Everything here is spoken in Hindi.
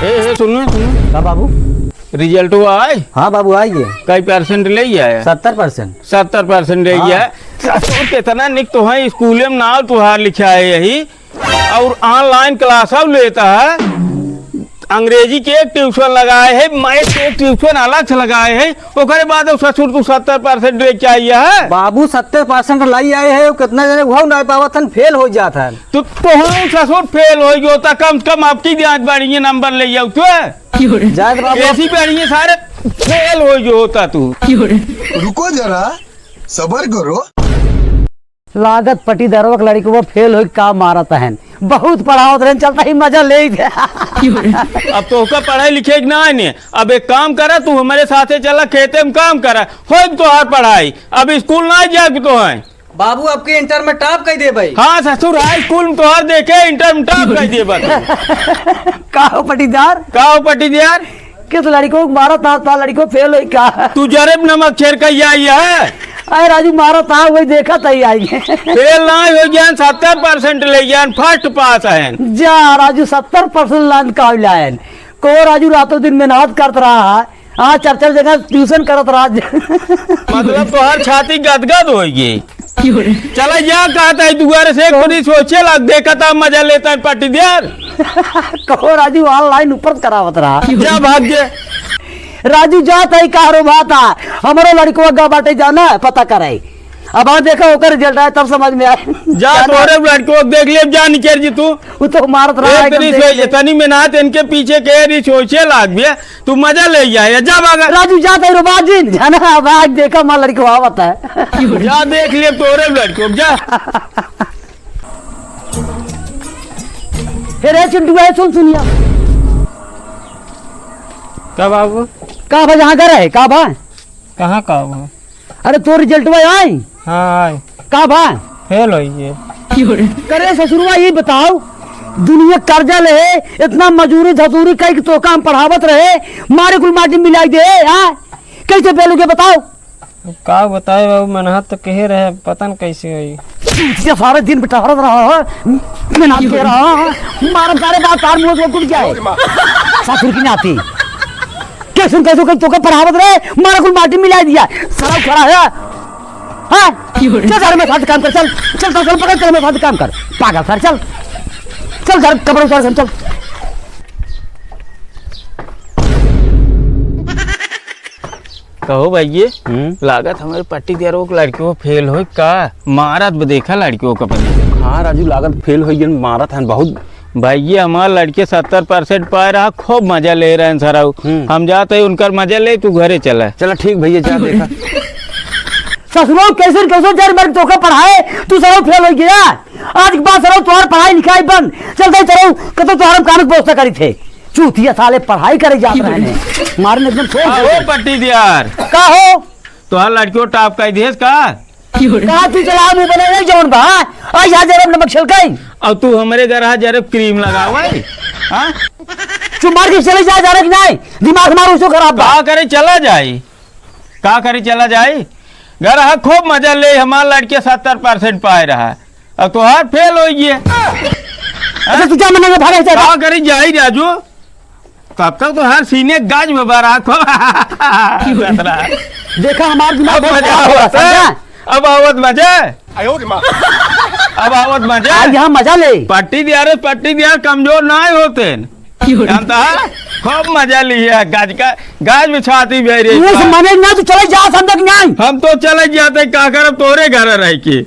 सुनो सुनो। हाँ बाबू। रिजल्ट हुआ आए? हाँ बाबू आइए। कई परसेंट ले आया? 70%। 70% ले गया। कितना निक तो है, स्कूल में नाम तुहार लिखा है यही, और ऑनलाइन क्लास अब लेता है। अंग्रेजी के एक ट्यूशन लगाए है, मैथ के एक ट्यूशन अलग से लगाए है, ओकरे बाद ससुर तू 70% ले चाहिए है। बाबू 70% लाई आए है, कितना जने हुआ नहीं पावा थन, फेल हो जाता है। तो ससुर फेल हो गयो था, कम से कम आपकी जांच बढ़िया नंबर ले जाओ तो ऐसी बढ़िया सारे फेल हो गयो होता तू। रुको जरा सबर करो। लागत पटीदारों लड़की को वो फेल हो का मारता है, बहुत पढ़ाओ तो चलता ही मजा ले अब तो का पढ़ाई लिखे ना है। अब एक काम करा, तू हमारे साथे चला, खेते में काम करा, हो तो हर पढ़ाई। अब स्कूल ना जा तो है। बाबू आपके इंटर में टॉप कह दे भाई। हाँ ससुर हाई स्कूल में तो हर देखे, इंटर में टॉप कह दे का पटीदार किस लड़की को मारा था, लड़की को फेल हो का। तू जरेब नमक छेड़ कर आई है। अरे राजू मारा था वही देखा था आई फेल ना हो गया, 70% ले गया, फर्स्ट पास है। जा राजू 70% लाइन का लाइन को राजू रातों दिन मेहनत करता रहा है। हाँ 4 जगह ट्यूशन करत रहा। मतलब तो हर छाती गदगद होगी। चला जा कहता है दुआरे से खुद सोचे लग, देखा था मजा लेता है पटीदार। कहो राजू ऑनलाइन ऊपर करावत रहा। जा भाग्य राजू जाता ही कारो बाता हमारे लड़को अग्गा बाटे जाना पता करे। अब आ देखा होकर रिजल्ट आया तब समझ में आए। जा तोरे लड़को देख ले, जा निकल जी तू। वो तो मारत रहा है तनी मेहनत इनके पीछे कह रही सोचे लाग गया, तू मजा ले जाए। जा भागा राजू जाता ही रोबाजिन जाना। अब आज देखा मां लड़को आवत है। जा देख ले तोरे लड़को जा। फिर चिंटू है सुनिया क्या बाबू कहा भाई जहाँ घर है कहा भाई कहाँ का वो? अरे तो रिजल्ट भाई आई। हाँ कहा भाई फेल हो ये करे ससुरवा ये बताओ, दुनिया कर्जा ले इतना मजूरी धजूरी कई तो काम पढ़ावत रहे, मारे कुल माटी मिलाई दे। हाँ कैसे फेल हो गए बताओ? का बताए बाबू, मेहनत तो कहे रहे, पता न कैसे हुई। सारे दिन बिठारत रहा मेहनत कर रहा मारा सारे बात तार मुंह से कुछ जाए ससुर की नाती कैसे तो का पढ़ावत रहे, मारा कुल माटी मिला दिया सारा खड़ा है। हाँ चल घर में साथ काम कर, चल चल चल पकड़ चल में साथ काम कर पागल सर, चल चल घर कपड़ों सर चल। कहो भाई ये लागत हमारे पट्टीदारों की लड़कियों को फेल हो का मारत देखा लड़कियों का पहले। हाँ राजू लागत फेल हो गया, मारत है बहुत। भाई ये हमारे लड़के 70% पाए रहा, खूब मजा ले रहे हैं सर। हम जाते हैं उनका मजा ले, तू घरे चला। चला ठीक भैया जा देखा। ससुरो कैसे जर मर तो का पढ़ाए तू सरो फेल हो गया। आज के बाद सरो तुम्हारी पढ़ाई लिखाई बंद चलते सरो कतो तुम्हारा कानक व्यवस्था करी थे। चूतिया साले पढ़ाई करे जात रहे हैं मारने एकदम सो पट्टीदार का हो तो हर लड़कियों टॉप का देश का कहा तू चला मुंह बने नहीं जौन बा आज यहाँ जरब नमक छिड़काई और तू हमारे घर आ जरब क्रीम लगावा। हाँ तू मार के चले जा रहा नहीं, दिमाग हमारा उसको खराब का करे चला जाए, का करे चला जाए। घर आ खूब मजा ले, हमारा लड़के 70% पाए रहा, अब तो हर फेल हो गया। अच्छा तू क्या मनेगा भागे चल का करे जाए राजू, तब तक तो हर सीने गाज में बारा देखा हमारा दिमाग अब आवत मजा, अब आवत मजा यहाँ मजा ले। पट्टीदार कमजोर ना होते जानता है, खूब मजा लिया। गाज में छाती बह रही मने ना तू चले जा संदक नहीं। हम तो चले जाते का कर तोरे घर रह के।